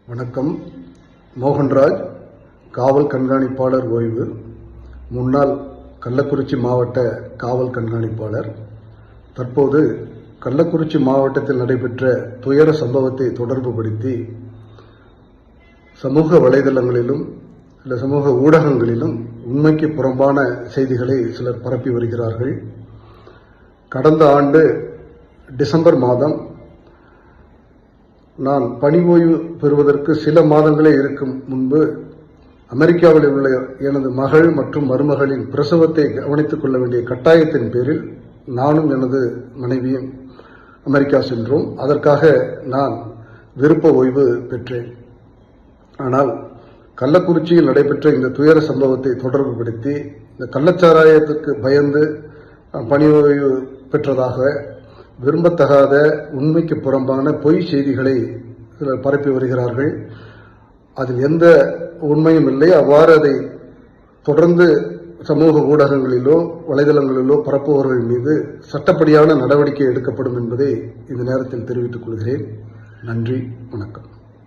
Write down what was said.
வணக்கம். மோகன்ராஜ், காவல் கண்காணிப்பாளர் ஓய்வு, முன்னாள் கள்ளக்குறிச்சி மாவட்ட காவல் கண்காணிப்பாளர். தற்போது கள்ளக்குறிச்சி மாவட்டத்தில் நடைபெற்ற துயர சம்பவத்தை தொடர்புபடுத்தி சமூக வலைதளங்களிலும் இல்லை சமூக ஊடகங்களிலும் உண்மைக்கு புறம்பான செய்திகளை சிலர் பரப்பி வருகிறார்கள். கடந்த ஆண்டு டிசம்பர் மாதம் நான் பணி ஓய்வு பெறுவதற்கு சில மாதங்களே இருக்கும் முன்பு அமெரிக்காவில் உள்ள எனது மகள் மற்றும் மருமகளின் பிரசவத்தை கவனித்துக் கொள்ள வேண்டிய கட்டாயத்தின் பேரில் நானும் எனது மனைவியும் அமெரிக்கா சென்றோம். அதற்காக நான் விருப்ப ஓய்வு பெற்றேன். ஆனால் கள்ளக்குறிச்சியில் நடைபெற்ற இந்த துயர சம்பவத்தை தொடர்புபடுத்தி இந்த கள்ளச்சாராயத்துக்கு பயந்து பணி ஓய்வு பெற்றதாக விரும்பத்தகாத உண்மைக்கு புறம்பான பொய் செய்திகளை சிலர் பரப்பி வருகிறார்கள். அதில் எந்த உண்மையும் இல்லை. அவ்வாறு அதை தொடர்ந்து சமூக ஊடகங்களிலோ வலைதளங்களிலோ பரப்புபவர்கள் மீது சட்டப்படியான நடவடிக்கை எடுக்கப்படும் என்பதை இந்த நேரத்தில் தெரிவித்துக் கொள்கிறேன். நன்றி, வணக்கம்.